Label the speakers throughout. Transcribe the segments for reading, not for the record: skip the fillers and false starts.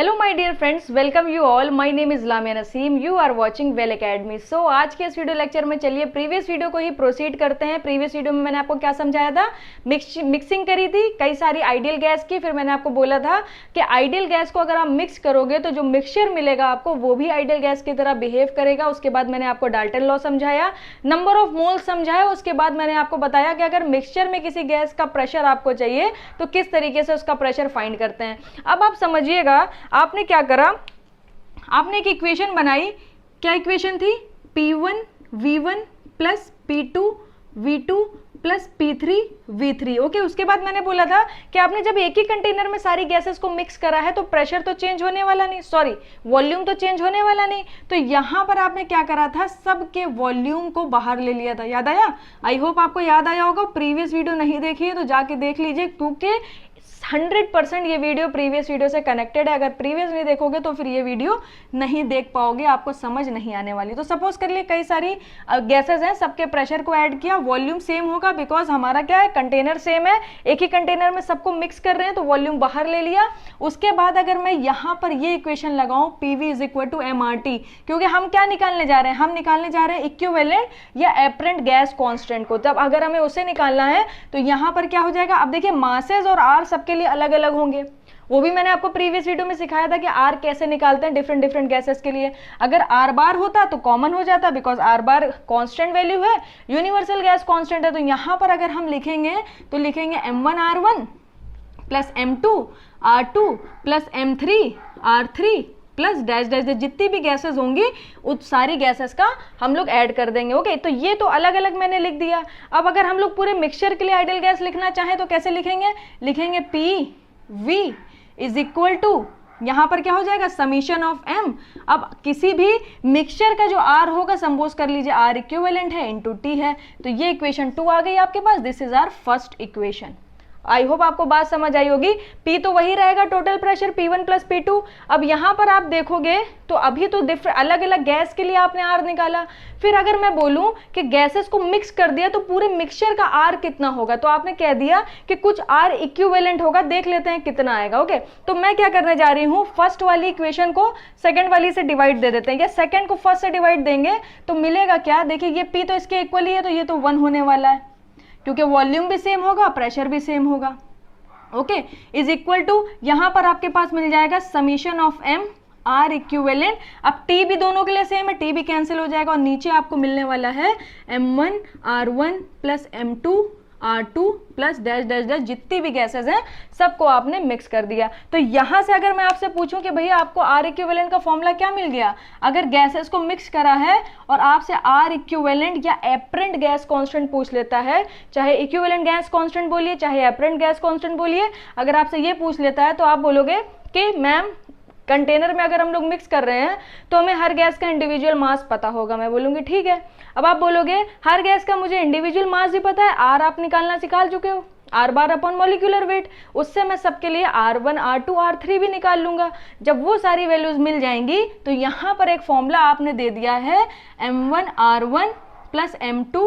Speaker 1: Hello my dear friends, welcome you all. My name is Lamia Naseem. You are watching Well Academy. So आज के इस video lecture में चलिए previous video को ही proceed करते हैं। प्रीवियस वीडियो में मैंने आपको क्या समझाया था, मिक्सिंग करी थी कई सारी आइडियल गैस की। फिर मैंने आपको बोला था कि आइडियल गैस को अगर आप मिक्स करोगे तो जो मिक्सचर मिलेगा आपको वो भी आइडियल गैस की तरह बिहेव करेगा। उसके बाद मैंने आपको डाल्टन लॉ समझाया, नंबर ऑफ मोल्स समझाया। उसके बाद मैंने आपको बताया कि अगर मिक्सचर में किसी गैस का प्रेशर आपको चाहिए तो किस तरीके से उसका प्रेशर फाइंड करते हैं। अब आप समझिएगा, आपने क्या करा, आपने एक इक्वेशन बनाई। क्या इक्वेशन थी? P1 V1 plus P2 V2 plus P3 V3। Okay, उसके बाद मैंने बोला था कि आपने जब एक ही कंटेनर में सारी गैसेस को मिक्स करा है तो प्रेशर तो चेंज होने वाला नहीं, सॉरी वॉल्यूम तो चेंज होने वाला नहीं। तो यहां पर आपने क्या करा था, सबके वॉल्यूम को बाहर ले लिया था। याद आया? आई होप आपको याद आया होगा। प्रीवियस वीडियो नहीं देखी है तो जाके देख लीजिए, क्योंकि 100% ये वीडियो प्रीवियस वीडियो से कनेक्टेड है। अगर प्रीवियस नहीं देखोगे तो फिर ये वीडियो नहीं देख पाओगे, आपको समझ नहीं आने वाली। तो सपोज कर लिए कई सारी गैसेस हैं, सबके प्रेशर को ऐड किया, वॉल्यूम सेम होगा बिकॉज हमारा क्या है, कंटेनर सेम है। एक ही कंटेनर में सबको मिक्स कर रहे हैं तो वॉल्यूम बाहर ले लिया। उसके बाद अगर मैं यहाँ पर ये इक्वेशन लगाऊं PV is equal to MRT, क्योंकि हम क्या निकालने जा रहे हैं, हम निकालने जा रहे हैं इक्विवेलेंट या एपरेंट गैस कांस्टेंट को। जब अगर हमें उसे निकालना है तो यहाँ पर क्या हो जाएगा, अब देखिए मासेस और आर सबके लिए अलग अलग होंगे। वो भी मैंने आपको प्रीवियस वीडियो में सिखाया था कि आर कैसे निकालते हैं डिफरेंट गैसेस के लिए। अगर आर बार होता तो कॉमन हो जाता, because are bar constant value है, यूनिवर्सल गैस कांस्टेंट है। तो यहां पर अगर हम लिखेंगे तो लिखेंगे M1R1 plus M2 R2 plus M3 R3 plus dash dash dash, जितनी भी गैसेस होंगी उस सारी गैसेस का हम लोग ऐड कर देंगे। ओके, तो ये तो अलग अलग मैंने लिख दिया। अब अगर हम लोग पूरे मिक्सचर के लिए आइडियल गैस लिखना चाहें तो कैसे लिखेंगे, लिखेंगे PV इज इक्वल टू, यहां पर क्या हो जाएगा, समीशन ऑफ M। अब किसी भी मिक्सचर का जो R होगा, संपोज कर लीजिए R इक्विवेलेंट है इंटू T है, तो ये इक्वेशन 2 आ गई आपके पास। This is our first equation. I hope आपको बात समझ आई होगी। P तो वही रहेगा, total pressure P1 plus P2। अब यहाँ पर आप देखोगे तो अभी तो अलग अलग गैस के लिए आपने R निकाला। फिर अगर मैं बोलूं कि गैसेस को मिक्स कर दिया तो पूरे मिक्सचर का R कितना होगा, तो आपने कह दिया कि कुछ R इक्विवेलेंट होगा। देख लेते हैं कितना आएगा। ओके, तो मैं क्या करने जा रही हूँ, फर्स्ट वाली इक्वेशन को सेकंड वाली से डिवाइड दे देते हैं, या सेकंड को फर्स्ट से डिवाइड देंगे तो मिलेगा क्या, देखिए ये P तो इसके इक्वल ही है, तो ये तो 1 होने वाला है, क्योंकि वॉल्यूम भी सेम होगा, प्रेशर भी सेम होगा। ओके, इज इक्वल टू, यहां पर आपके पास मिल जाएगा summation of M R equivalent. अब T भी दोनों के लिए सेम है, T भी कैंसिल हो जाएगा और नीचे आपको मिलने वाला है M1 R1 plus M2 R2 plus dash dash dash, जितनी भी गैसेस हैं सबको आपने मिक्स कर दिया। तो यहां से अगर मैं आपसे पूछूं कि भैया आपको R इक्विवेलेंट का फॉर्मूला क्या मिल गया, अगर गैसेस को मिक्स करा है और आपसे R इक्विवेलेंट या एपरेंट गैस कांस्टेंट पूछ लेता है, चाहे इक्विवेलेंट गैस कांस्टेंट बोलिए चाहे एपरेंट गैस कांस्टेंट बोलिए, अगर आपसे ये पूछ लेता है तो आप बोलोगे कि मैम कंटेनर में अगर हम लोग मिक्स कर रहे हैं तो हमें हर गैस का इंडिविजुअल मास पता होगा। मैं बोलूंगी ठीक है। अब आप बोलोगे हर गैस का मुझे इंडिविजुअल मास भी पता है, R आप निकालना सिखा चुके हो, R bar upon molecular wait, उससे मैं सबके लिए R1 R2 R3 भी निकाल लूंगा। जब वो सारी वैल्यूज मिल जाएंगी तो यहाँ पर एक फॉर्मूला आपने दे दिया है M1 R1 plus M2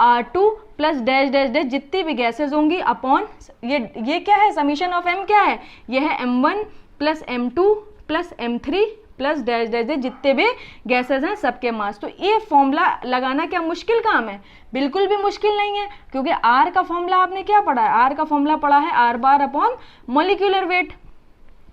Speaker 1: R2 plus dash dash dash, जितनी भी गैसेज होंगी अपॉन ये क्या है, समीशन ऑफ M क्या है, ये है M1 plus M2 plus M3 plus dash dash dash, जितने भी गैसेस हैं सबके मास। तो ये फॉर्मूला लगाना क्या मुश्किल काम है, बिल्कुल भी मुश्किल नहीं है, क्योंकि R का फॉर्मूला आपने क्या पढ़ा है, R का फॉर्मूला पढ़ा है R bar upon molecular wait.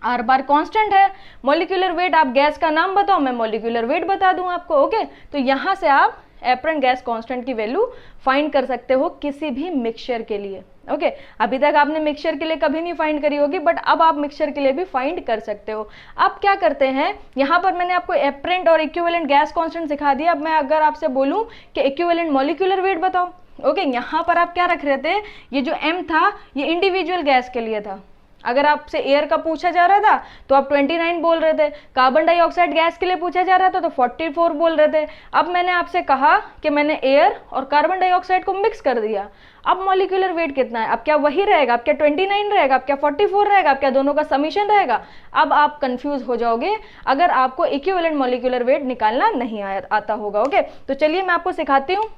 Speaker 1: R बार कांस्टेंट है, मॉलिक्यूलर वेट, आप गैस का नाम बताओ मैं मॉलिक्यूलर वेट बता दूं आपको। ओके, तो यहां से आप एपरेंट गैस कांस्टेंट की वैल्यू फाइंड कर सकते हो किसी भी मिक्सचर के लिए। ओके, अभी तक आपने मिक्सचर के लिए कभी नहीं फाइंड करी होगी, बट अब आप मिक्सचर के लिए भी फाइंड कर सकते हो। अब क्या करते हैं, यहाँ पर मैंने आपको एपरेंट और इक्विवेलेंट गैस कांस्टेंट सिखा दिया। अब मैं अगर आपसे बोलूं कि इक्विवेलेंट मॉलिक्यूलर वेट बताओ, ओके, यहाँ पर आप क्या रख रहे थे, ये जो M था ये इंडिविजुअल गैस के लिए था। अगर आपसे एयर का पूछा जा रहा था तो आप 29 बोल रहे थे, कार्बन डाइऑक्साइड गैस के लिए पूछा जा रहा था तो 44 बोल रहे थे। अब मैंने आपसे कहा कि मैंने एयर और कार्बन डाइऑक्साइड को मिक्स कर दिया, अब मॉलिक्यूलर वेट कितना है, अब क्या वही रहेगा, अब क्या 29 रहेगा, अब क्या 44 रहेगा, अब क्या दोनों का समीशन रहेगा। अब आप कंफ्यूज हो जाओगे अगर आपको इक्विवेलेंट मॉलिक्यूलर वेट निकालना नहीं आता होगा। ओके, तो चलिए मैं आपको सिखाती हूँ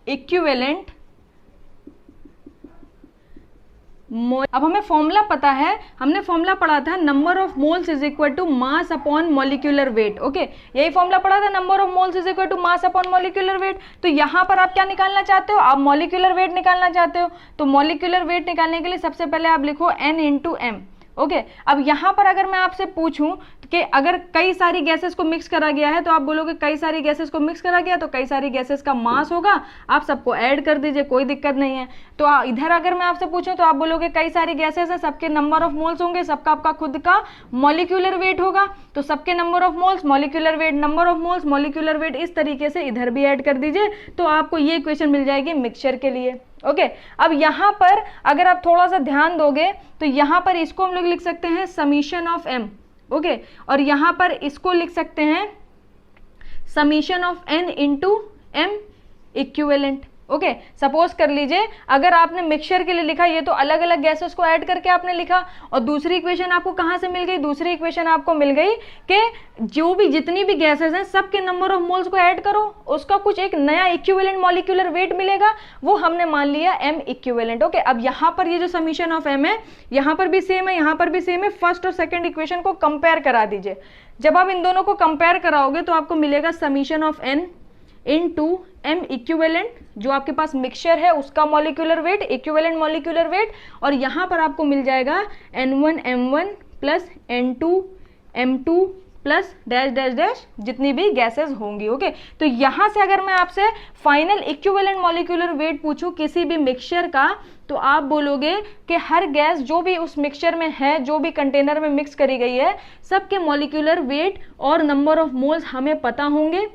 Speaker 1: इक्विवेलेंट अब हमें फॉर्मूला पता है, हमने फॉर्मूला पढ़ा था number of moles is equal to mass upon molecular weight. Okay, यही फॉर्मूला पढ़ा था, number of moles is equal to mass upon molecular weight. तो यहाँ पर आप क्या निकालना चाहते हो, आप मॉलिक्यूलर वेट निकालना चाहते हो। तो मॉलिक्यूलर वेट निकालने के लिए सबसे पहले आप लिखो n इंटू एम। ओके, अब यहाँ पर अगर मैं आपसे पूछूं कि अगर कई सारी गैसेस को मिक्स करा गया है, तो आप बोलोगे कई सारी गैसेस को मिक्स करा गया तो कई सारी गैसेस का मास होगा, आप सबको ऐड कर दीजिए, कोई दिक्कत नहीं है। तो इधर अगर मैं आपसे पूछूं तो आप बोलोगे कई सारी गैसेस हैं, सबके नंबर ऑफ मोल्स होंगे, सबका आपका खुद का मॉलिक्यूलर वेट होगा, तो सबके number of moles, molecular weight, number of moles, molecular weight, इस तरीके से इधर भी ऐड कर दीजिए, तो आपको ये इक्वेशन मिल जाएगी मिक्सचर के लिए। ओके, अब यहाँ पर अगर आप थोड़ा सा ध्यान दोगे तो यहाँ पर इसको हम लोग लिख सकते हैं समीशन ऑफ एम। ओके, और यहाँ पर इसको लिख सकते हैं summation of N into M equivalent. Okay, suppose कर लीजिए अगर आपने मिक्सचर के लिए लिखा, ये तो अलग अलग गैसेस को ऐड करके आपने लिखा, और दूसरी इक्वेशन आपको कहाँ से मिल गई, दूसरी इक्वेशन आपको मिल गई कि जो भी जितनी भी गैसेस हैं सबके नंबर ऑफ मोल्स को ऐड करो, उसका कुछ एक नया इक्विवेलेंट मॉलिक्यूलर वेट मिलेगा, वो हमने मान लिया एम इक्विवेलेंट। ओके, अब यहाँ पर ये जो समीशन ऑफ एम है, यहाँ पर भी सेम है, यहाँ पर भी सेम है, फर्स्ट और सेकेंड इक्वेशन को कंपेयर करा दीजिए। जब आप इन दोनों को कंपेयर कराओगे तो आपको मिलेगा summation of N into M equivalent, जो आपके पास मिक्सचर है उसका molecular weight, equivalent molecular weight, और यहाँ पर आपको मिल जाएगा N1 M1 plus N2 M2 plus dash dash dash जितनी भी गैसेस होंगी। ओके, तो यहाँ से अगर मैं आपसे फाइनल इक्विवेलेंट मॉलिक्यूलर वेट पूछूं किसी भी मिक्सचर का, तो आप बोलोगे कि हर गैस जो भी उस मिक्सचर में है, जो भी कंटेनर में मिक्स करी गई है, सबके मॉलिक्यूलर वेट और नंबर ऑफ मोल्स हमें पता होंगे,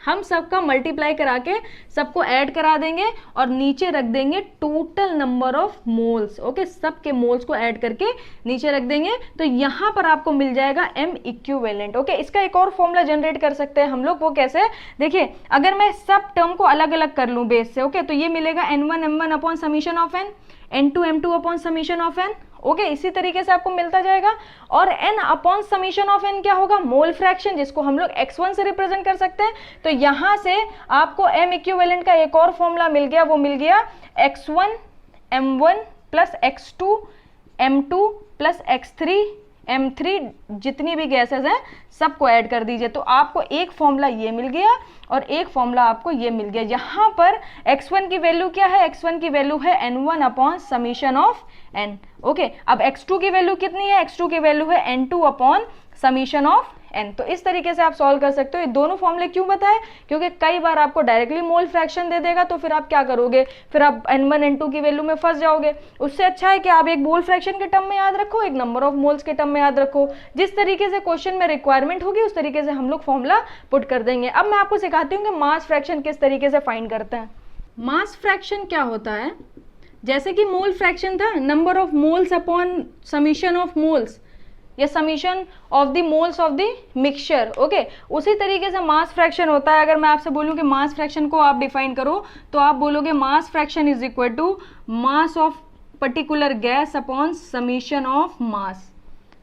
Speaker 1: हम सबका मल्टीप्लाई करा के सबको ऐड करा देंगे और नीचे रख देंगे total number of moles. Okay, सबके मोल्स को ऐड करके नीचे रख देंगे, तो यहाँ पर आपको मिल जाएगा एम इक्विवेलेंट। ओके, इसका एक और फॉर्मूला जनरेट कर सकते हैं हम लोग, वो कैसे, देखिए अगर मैं सब टर्म को अलग अलग कर लूँ बेस से, ओके, तो ये मिलेगा N1 M1 upon summation of N, N2 M2 upon summation of N. Okay, इसी तरीके से आपको मिलता जाएगा, और n upon summation of n क्या होगा, मोल फ्रैक्शन, जिसको हम लोग x1 से रिप्रेजेंट कर सकते हैं। तो यहाँ से आपको m इक्विवेलेंट का एक और फॉर्मूला मिल गया, वो मिल गया x1 m1 plus x2 m2 plus x3 m3, जितनी भी गैसेस हैं सबको ऐड कर दीजिए, तो आपको एक फॉर्मूला ये मिल गया और एक फॉर्मूला आपको ये मिल गया। यहाँ पर x1 की वैल्यू क्या है, x1 की वैल्यू है n1 upon summation of n। Okay, अब x2 की वैल्यू कितनी है, x2 की वैल्यू है n2 upon summation of n। तो इस तरीके से आप सॉल्व कर सकते हो। ये दोनों फॉर्मूले क्यों बताए, क्योंकि कई बार आपको डायरेक्टली मोल फ्रैक्शन दे देगा, तो फिर आप क्या करोगे, फिर आप n1 n2 की वैल्यू में फंस जाओगे। उससे अच्छा है कि आप एक मोल फ्रैक्शन के टर्म में याद रखो, एक नंबर ऑफ मोल्स के टर्म में याद रखो, जिस तरीके से क्वेश्चन में रिक्वायरमेंट होगी उस तरीके से हम लोग फॉर्मूला पुट कर देंगे। अब मैं आपको सिखाती हूँ कि मास फ्रैक्शन किस तरीके से फाइंड करते हैं। मास फ्रैक्शन क्या होता है, जैसे कि मोल फ्रैक्शन था number of moles upon summation of moles या summation of the moles of the mixture. Okay, उसी तरीके से मास फ्रैक्शन होता है। अगर मैं आपसे बोलूं कि मास फ्रैक्शन को आप डिफाइन करो, तो आप बोलोगे mass fraction is equal to mass of particular gas upon summation of mass.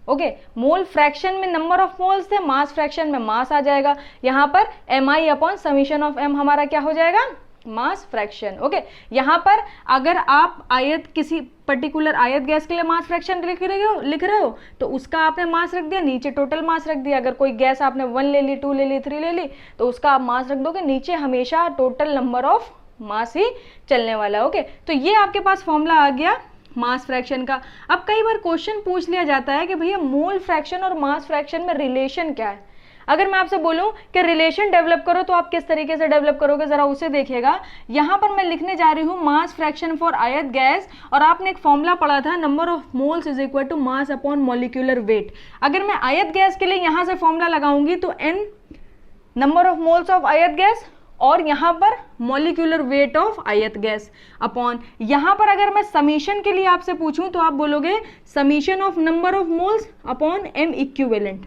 Speaker 1: Okay, mole fraction में नंबर ऑफ मोल्स थे, मास फ्रैक्शन में मास आ जाएगा, यहाँ पर mi upon summation of m हमारा क्या हो जाएगा, मास फ्रैक्शन। ओके, यहाँ पर अगर आप आयत किसी पर्टिकुलर आयत गैस के लिए मास फ्रैक्शन लिख रहे हो तो उसका आपने मास रख दिया, नीचे टोटल मास रख दिया। अगर कोई गैस आपने 1 ले ली, 2 ले ली, 3 ले ली, तो उसका आप मास रख दोगे, नीचे हमेशा टोटल नंबर ऑफ मास ही चलने वाला है। ओके, तो ये आपके पास फॉर्मूला आ गया मास फ्रैक्शन का। अब कई बार क्वेश्चन पूछ लिया जाता है कि भैया मोल फ्रैक्शन और मास फ्रैक्शन में रिलेशन क्या है। अगर मैं आपसे बोलूं कि रिलेशन डेवलप करो, तो आप किस तरीके से डेवलप करोगे, जरा उसे देखिएगा। यहाँ पर मैं लिखने जा रही हूँ mass fraction for ith gas, और आपने एक फॉर्मूला पढ़ा था number of moles is equal to mass upon molecular weight. अगर मैं आयत गैस के लिए यहाँ से फॉर्मूला लगाऊंगी तो n number of moles of आयत गैस और यहाँ पर मॉलिक्यूलर वेट ऑफ आयत गैस अपॉन, यहाँ पर अगर मैं समीशन के लिए आपसे पूछूं तो आप बोलोगे summation of number of moles upon m equivalent,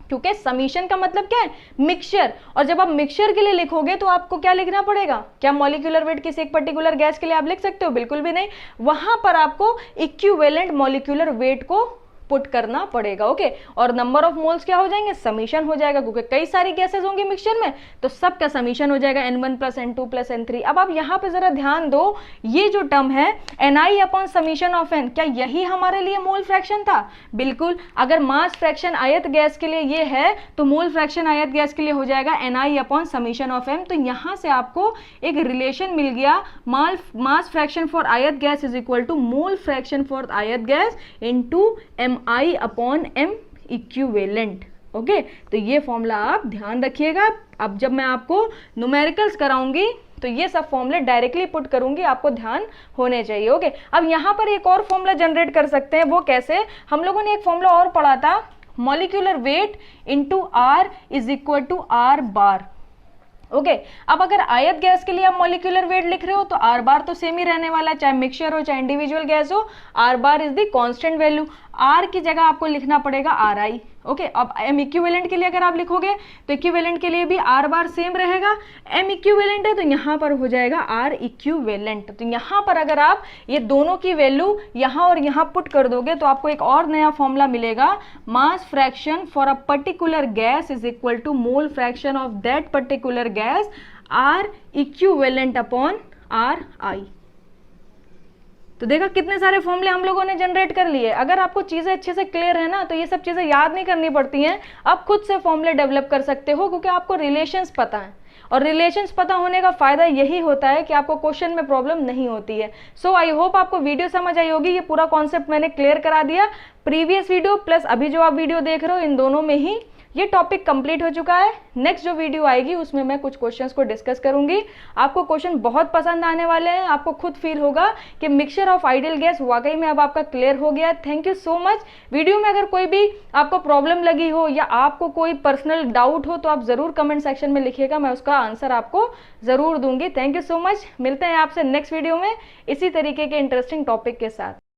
Speaker 1: क्योंकि समीशन का मतलब क्या है, मिक्सचर। और जब आप मिक्सचर के लिए लिखोगे तो आपको क्या लिखना पड़ेगा, क्या मॉलिक्यूलर वेट किसी एक पर्टिकुलर गैस के लिए आप लिख सकते हो, बिल्कुल भी नहीं। वहां पर आपको इक्विवेलेंट मॉलिक्यूलर वेट को पुट करना पड़ेगा। ओके, और नंबर ऑफ मोल्स क्या हो जाएंगे, समीशन हो जाएगा, क्योंकि कई सारी गैसेस होंगी मिक्सचर में, तो सबका समीशन हो जाएगा N1 + N2 + N3। अब आप यहाँ पे जरा ध्यान दो, ये जो टर्म है Ni upon summation of N, क्या यही हमारे लिए मोल फ्रैक्शन था? बिल्कुल। अगर मास फ्रैक्शन आयत गैस के लिए ये है, तो मोल फ्रैक्शन आयत गैस के लिए हो जाएगा Ni upon summation of M। तो यहाँ से आपको एक रिलेशन मिल गया, mass fraction for ith gas is equal to mole fraction for ith gas into Mi upon M equivalent. Okay, तो ये फॉर्मूला आप ध्यान रखिएगा। अब जब मैं आपको न्यूमेरिकल्स कराऊंगी तो ये सब फॉर्मूले डायरेक्टली पुट करूंगी, आपको ध्यान होने चाहिए। ओके, अब यहाँ पर एक और फॉर्मूला जनरेट कर सकते हैं, वो कैसे? हम लोगों ने एक फॉर्मूला और पढ़ा था, molecular weight into R is equal to R bar. Okay, अब अगर आयत गैस के लिए आप मॉलिक्यूलर वेट लिख रहे हो तो R बार तो सेम ही रहने वाला है, चाहे मिक्सचर हो चाहे इंडिविजुअल गैस हो, R bar is the constant value. R की जगह आपको लिखना पड़ेगा Ri। ओके, अब M इक्विवेलेंट के लिए अगर आप लिखोगे तो इक्विवेलेंट के लिए भी R बार सेम रहेगा, M इक्विवेलेंट है तो यहाँ पर हो जाएगा R इक्विवेलेंट। तो यहाँ पर अगर आप ये दोनों की वैल्यू यहाँ और यहाँ पुट कर दोगे तो आपको एक और नया फॉर्मूला मिलेगा, mass fraction for a particular gas is equal to mole fraction of that particular gas R equivalent upon Ri। तो देखा कितने सारे फॉर्मूले हम लोगों ने जनरेट कर लिए। अगर आपको चीजें अच्छे से क्लियर है ना, तो ये सब चीजें याद नहीं करनी पड़ती हैं, आप खुद से फॉर्मूले डेवलप कर सकते हो, क्योंकि आपको रिलेशंस पता है, और रिलेशंस पता होने का फायदा यही होता है कि आपको क्वेश्चन में प्रॉब्लम नहीं होती है। सो आई होप आपको वीडियो समझ आई होगी। ये पूरा कॉन्सेप्ट मैंने क्लियर करा दिया, प्रीवियस वीडियो प्लस अभी जो आप वीडियो देख रहे हो, इन दोनों में ही ये टॉपिक कंप्लीट हो चुका है। नेक्स्ट जो वीडियो आएगी उसमें मैं कुछ क्वेश्चंस को डिस्कस करूंगी। आपको क्वेश्चन बहुत पसंद आने वाले हैं, आपको खुद फील होगा कि मिक्सचर ऑफ आइडियल गैस वाकई में अब आपका क्लियर हो गया। Thank you so much. Video में अगर कोई भी आपको प्रॉब्लम लगी हो या आपको कोई पर्सनल डाउट हो तो आप जरूर कमेंट सेक्शन में लिखिएगा, मैं उसका आंसर आपको जरूर दूंगी। Thank you so much. मिलते हैं आपसे नेक्स्ट वीडियो में इसी तरीके के इंटरेस्टिंग टॉपिक के साथ।